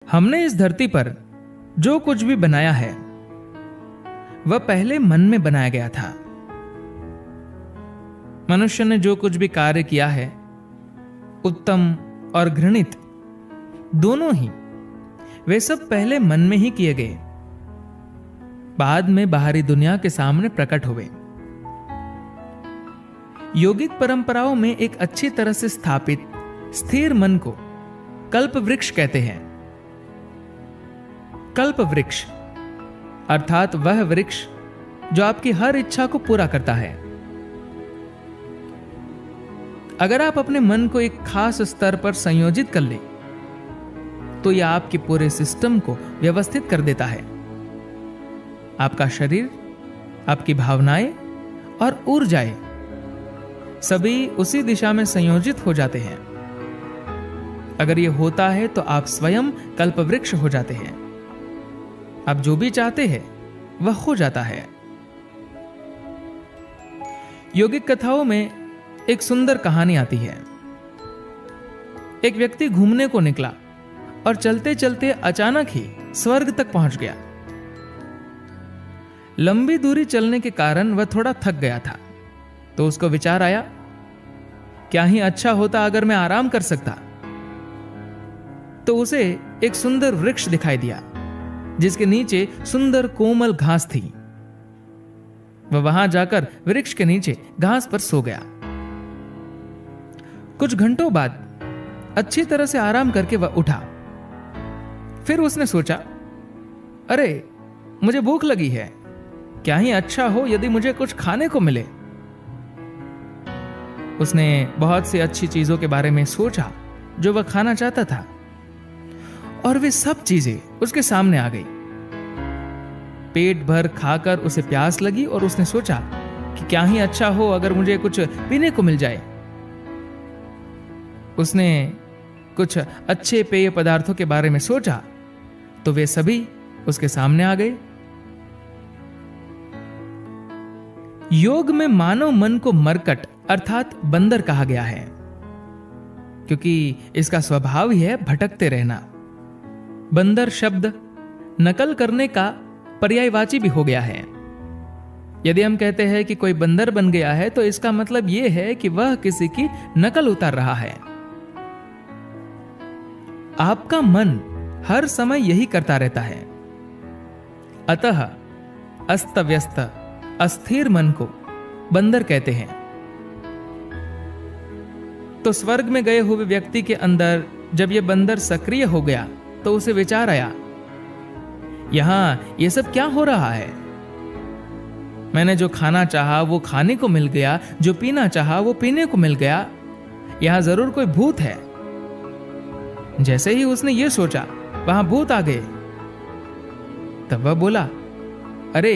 हमने इस धरती पर जो कुछ भी बनाया है वह पहले मन में बनाया गया था। मनुष्य ने जो कुछ भी कार्य किया है, उत्तम और घृणित दोनों ही, वे सब पहले मन में ही किए गए, बाद में बाहरी दुनिया के सामने प्रकट हुए। योगिक परंपराओं में एक अच्छी तरह से स्थापित स्थिर मन को कल्प वृक्ष कहते हैं। कल्प वृक्ष अर्थात वह वृक्ष जो आपकी हर इच्छा को पूरा करता है। अगर आप अपने मन को एक खास स्तर पर संयोजित कर ले तो यह आपके पूरे सिस्टम को व्यवस्थित कर देता है। आपका शरीर, आपकी भावनाएं और ऊर्जाएं सभी उसी दिशा में संयोजित हो जाते हैं। अगर यह होता है तो आप स्वयं कल्पवृक्ष हो जाते हैं। आप जो भी चाहते हैं वह हो जाता है। योगिक कथाओं में एक सुंदर कहानी आती है। एक व्यक्ति घूमने को निकला और चलते चलते अचानक ही स्वर्ग तक पहुंच गया। लंबी दूरी चलने के कारण वह थोड़ा थक गया था, तो उसको विचार आया, क्या ही अच्छा होता अगर मैं आराम कर सकता। तो उसे एक सुंदर वृक्ष दिखाई दिया जिसके नीचे सुंदर कोमल घास थी। वह वहां जाकर वृक्ष के नीचे घास पर सो गया। कुछ घंटों बाद अच्छी तरह से आराम करके वह उठा। फिर उसने सोचा, अरे मुझे भूख लगी है, क्या ही अच्छा हो यदि मुझे कुछ खाने को मिले। उसने बहुत सी अच्छी चीजों के बारे में सोचा जो वह खाना चाहता था, और वे सब चीजें उसके सामने आ गई। पेट भर खाकर उसे प्यास लगी और उसने सोचा कि क्या ही अच्छा हो अगर मुझे कुछ पीने को मिल जाए। उसने कुछ अच्छे पेय पदार्थों के बारे में सोचा तो वे सभी उसके सामने आ गए। योग में मानव मन को मरकट अर्थात बंदर कहा गया है, क्योंकि इसका स्वभाव ही है भटकते रहना। बंदर शब्द नकल करने का पर्यायवाची भी हो गया है। यदि हम कहते हैं कि कोई बंदर बन गया है तो इसका मतलब यह है कि वह किसी की नकल उतार रहा है। आपका मन हर समय यही करता रहता है। अतः अस्त व्यस्त अस्थिर मन को बंदर कहते हैं। तो स्वर्ग में गए हुए व्यक्ति के अंदर जब यह बंदर सक्रिय हो गया तो उसे विचार आया, यहां यह सब क्या हो रहा है। मैंने जो खाना चाहा वो खाने को मिल गया, जो पीना चाहा वो पीने को मिल गया। यहां जरूर कोई भूत है। जैसे ही उसने ये सोचा वहां भूत आ गए। तब वह बोला, अरे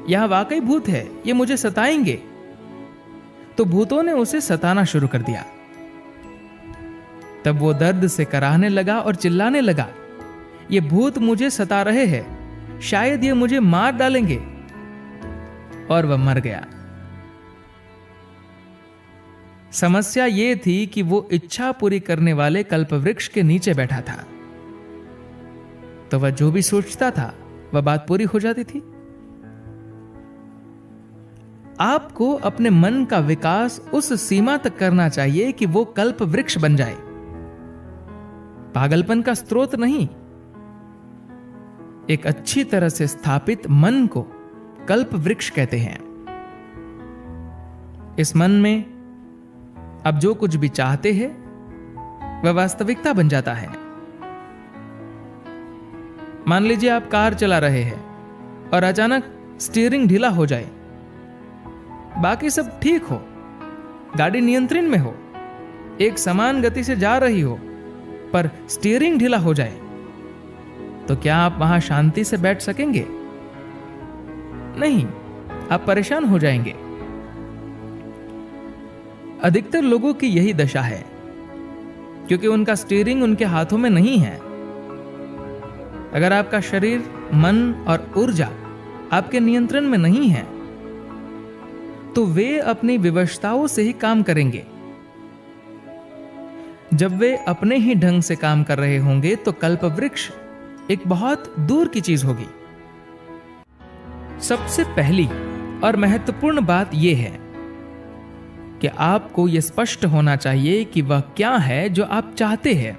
यहां वाकई भूत है, ये मुझे सताएंगे। तो भूतों ने उसे सताना शुरू कर दिया। तब वो दर्द से कराहने लगा और चिल्लाने लगा, ये भूत मुझे सता रहे हैं, शायद ये मुझे मार डालेंगे। और वह मर गया। समस्या ये थी कि वो इच्छा पूरी करने वाले कल्पवृक्ष के नीचे बैठा था, तो वह जो भी सोचता था वह बात पूरी हो जाती थी। आपको अपने मन का विकास उस सीमा तक करना चाहिए कि वो कल्प वृक्ष बन जाए, पागलपन का स्रोत नहीं। एक अच्छी तरह से स्थापित मन को कल्प वृक्ष कहते हैं। इस मन में आप जो कुछ भी चाहते हैं वह वास्तविकता बन जाता है। मान लीजिए आप कार चला रहे हैं और अचानक स्टीयरिंग ढीला हो जाए। बाकी सब ठीक हो, गाड़ी नियंत्रण में हो, एक समान गति से जा रही हो, पर स्टीयरिंग ढीला हो जाए तो क्या आप वहां शांति से बैठ सकेंगे? नहीं, आप परेशान हो जाएंगे। अधिकतर लोगों की यही दशा है, क्योंकि उनका स्टीयरिंग उनके हाथों में नहीं है। अगर आपका शरीर, मन और ऊर्जा आपके नियंत्रण में नहीं है तो वे अपनी विवशताओं से ही काम करेंगे। जब वे अपने ही ढंग से काम कर रहे होंगे तो कल्पवृक्ष एक बहुत दूर की चीज होगी। सबसे पहली और महत्वपूर्ण बात यह है कि आपको यह स्पष्ट होना चाहिए कि वह क्या है जो आप चाहते हैं।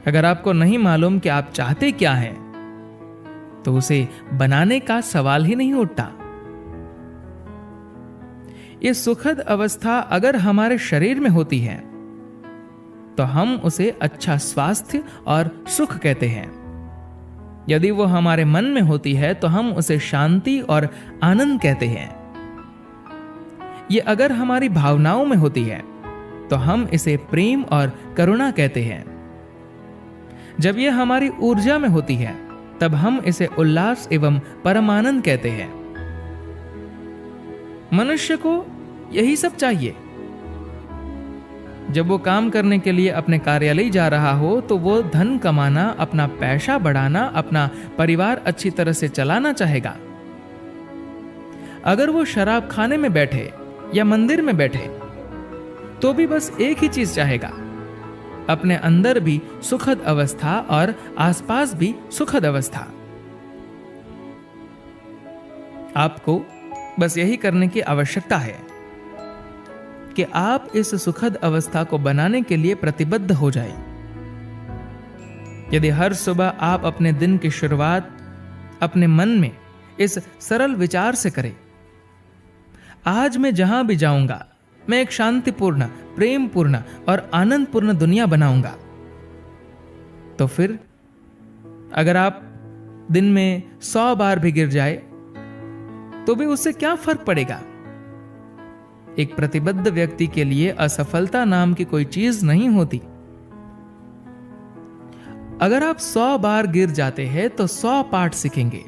अगर आपको नहीं मालूम कि आप चाहते क्या हैं, तो उसे बनाने का सवाल ही नहीं उठता। यह सुखद अवस्था अगर हमारे शरीर में होती है तो हम उसे अच्छा स्वास्थ्य और सुख कहते हैं। यदि वो हमारे मन में होती है तो हम उसे शांति और आनंद कहते हैं। ये अगर हमारी भावनाओं में होती है तो हम इसे प्रेम और करुणा कहते हैं। जब ये हमारी ऊर्जा में होती है तब हम इसे उल्लास एवं परमानंद कहते हैं। मनुष्य को यही सब चाहिए। जब वो काम करने के लिए अपने कार्यालय जा रहा हो तो वो धन कमाना, अपना पैसा बढ़ाना, अपना परिवार अच्छी तरह से चलाना चाहेगा। अगर वो शराब खाने में बैठे या मंदिर में बैठे तो भी बस एक ही चीज चाहेगा, अपने अंदर भी सुखद अवस्था और आसपास भी सुखद अवस्था। आपको बस यही करने की आवश्यकता है कि आप इस सुखद अवस्था को बनाने के लिए प्रतिबद्ध हो जाएं। यदि हर सुबह आप अपने दिन की शुरुआत अपने मन में इस सरल विचार से करें, आज मैं जहां भी जाऊंगा मैं एक शांतिपूर्ण, प्रेमपूर्ण और आनंदपूर्ण दुनिया बनाऊंगा, तो फिर अगर आप दिन में 100 बार भी गिर जाए तो भी उससे क्या फर्क पड़ेगा। एक प्रतिबद्ध व्यक्ति के लिए असफलता नाम की कोई चीज नहीं होती। अगर आप 100 बार गिर जाते हैं तो 100 पाठ सीखेंगे।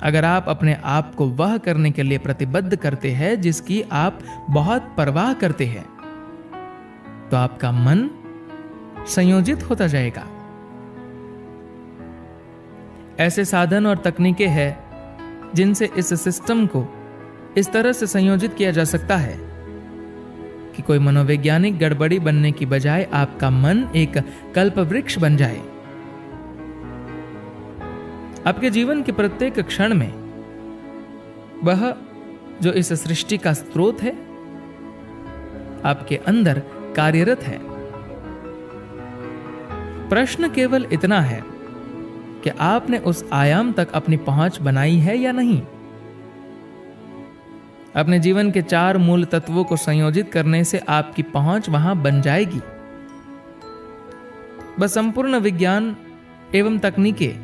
अगर आप अपने आप को वह करने के लिए प्रतिबद्ध करते हैं जिसकी आप बहुत परवाह करते हैं, तो आपका मन संयोजित होता जाएगा। ऐसे साधन और तकनीकें हैं जिनसे इस सिस्टम को इस तरह से संयोजित किया जा सकता है कि कोई मनोवैज्ञानिक गड़बड़ी बनने की बजाय आपका मन एक कल्प वृक्ष बन जाए। आपके जीवन के प्रत्येक क्षण में वह जो इस सृष्टि का स्रोत है आपके अंदर कार्यरत है। प्रश्न केवल इतना है कि आपने उस आयाम तक अपनी पहुंच बनाई है या नहीं। अपने जीवन के 4 मूल तत्वों को संयोजित करने से आपकी पहुंच वहां बन जाएगी। बस संपूर्ण विज्ञान एवं तकनीकें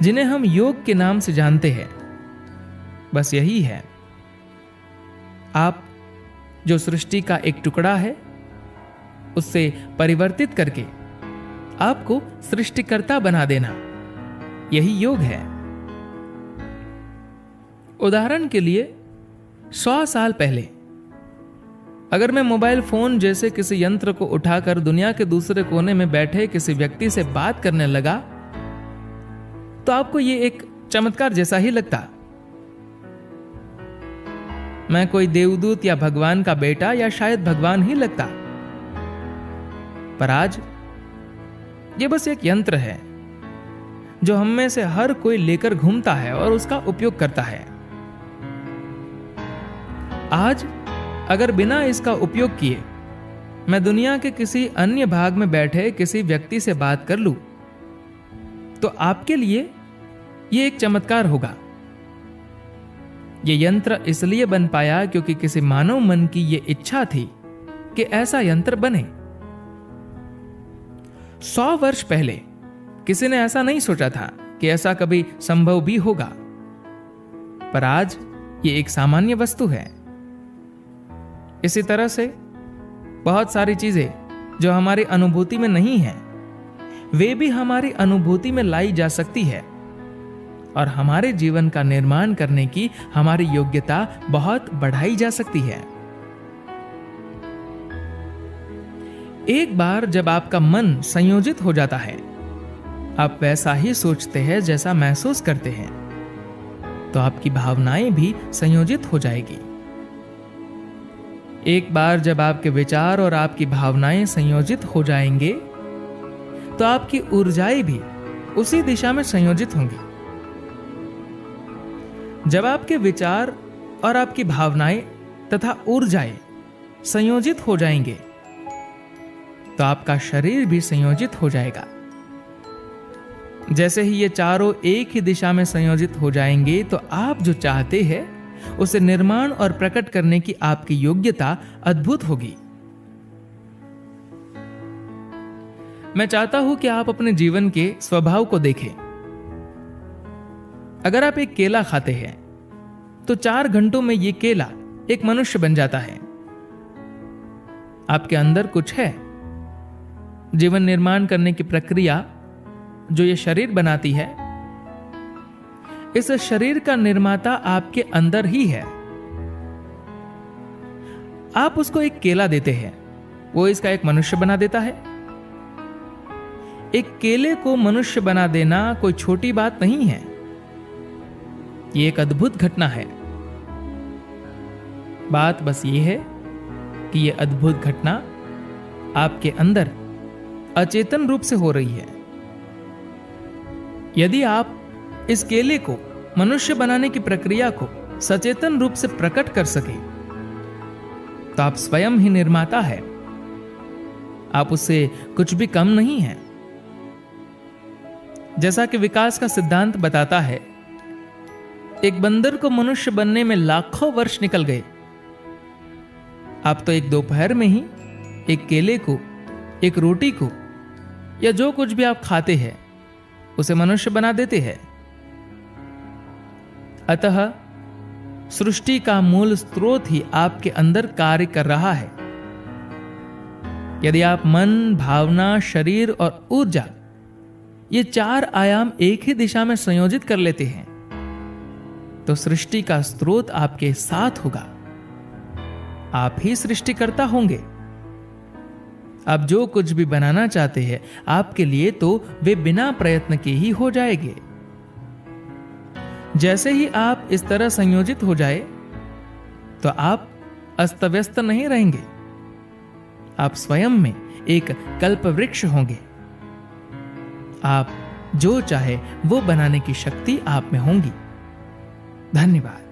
जिन्हें हम योग के नाम से जानते हैं, बस यही है। आप जो सृष्टि का एक टुकड़ा है उससे परिवर्तित करके आपको सृष्टिकर्ता बना देना, यही योग है। उदाहरण के लिए 100 साल पहले अगर मैं मोबाइल फोन जैसे किसी यंत्र को उठाकर दुनिया के दूसरे कोने में बैठे किसी व्यक्ति से बात करने लगा तो आपको यह एक चमत्कार जैसा ही लगता। मैं कोई देवदूत या भगवान का बेटा या शायद भगवान ही लगता। पर आज यह बस एक यंत्र है जो हम में से हर कोई लेकर घूमता है और उसका उपयोग करता है। आज अगर बिना इसका उपयोग किए मैं दुनिया के किसी अन्य भाग में बैठे किसी व्यक्ति से बात कर लूं तो आपके लिए यह एक चमत्कार होगा। यह यंत्र इसलिए बन पाया क्योंकि किसी मानव मन की यह इच्छा थी कि ऐसा यंत्र बने। 100 वर्ष पहले किसी ने ऐसा नहीं सोचा था कि ऐसा कभी संभव भी होगा, पर आज यह एक सामान्य वस्तु है। इसी तरह से बहुत सारी चीजें जो हमारी अनुभूति में नहीं है वे भी हमारी अनुभूति में लाई जा सकती है और हमारे जीवन का निर्माण करने की हमारी योग्यता बहुत बढ़ाई जा सकती है। एक बार जब आपका मन संयोजित हो जाता है, आप वैसा ही सोचते हैं जैसा महसूस करते हैं, तो आपकी भावनाएं भी संयोजित हो जाएगी। एक बार जब आपके विचार और आपकी भावनाएं संयोजित हो जाएंगे तो आपकी ऊर्जाएं भी उसी दिशा में संयोजित होंगी। जब आपके विचार और आपकी भावनाएं तथा ऊर्जाएं संयोजित हो जाएंगे तो आपका शरीर भी संयोजित हो जाएगा। जैसे ही ये चारों एक ही दिशा में संयोजित हो जाएंगे तो आप जो चाहते हैं उसे निर्माण और प्रकट करने की आपकी योग्यता अद्भुत होगी। मैं चाहता हूं कि आप अपने जीवन के स्वभाव को देखें। अगर आप एक केला खाते हैं तो 4 घंटों में यह केला एक मनुष्य बन जाता है। आपके अंदर कुछ है। जीवन निर्माण करने की प्रक्रिया जो ये शरीर बनाती है, इस शरीर का निर्माता आपके अंदर ही है। आप उसको एक केला देते हैं, वो इसका एक मनुष्य बना देता है। एक केले को मनुष्य बना देना कोई छोटी बात नहीं है। ये एक अद्भुत घटना है। बात बस ये है कि यह अद्भुत घटना आपके अंदर अचेतन रूप से हो रही है। यदि आप इस केले को मनुष्य बनाने की प्रक्रिया को सचेतन रूप से प्रकट कर सके तो आप स्वयं ही निर्माता है। आप उससे कुछ भी कम नहीं है। जैसा कि विकास का सिद्धांत बताता है, एक बंदर को मनुष्य बनने में लाखों वर्ष निकल गए। आप तो एक दोपहर में ही एक केले को, एक रोटी को या जो कुछ भी आप खाते हैं उसे मनुष्य बना देते हैं। अतः सृष्टि का मूल स्रोत ही आपके अंदर कार्य कर रहा है। यदि आप मन, भावना, शरीर और ऊर्जा ये 4 आयाम एक ही दिशा में संयोजित कर लेते हैं तो सृष्टि का स्रोत आपके साथ होगा। आप ही सृष्टिकर्ता होंगे। आप जो कुछ भी बनाना चाहते हैं आपके लिए तो वे बिना प्रयत्न के ही हो जाएंगे। जैसे ही आप इस तरह संयोजित हो जाए तो आप अस्त व्यस्त नहीं रहेंगे। आप स्वयं में एक कल्प वृक्ष होंगे। आप जो चाहे वो बनाने की शक्ति आप में होंगी। धन्यवाद।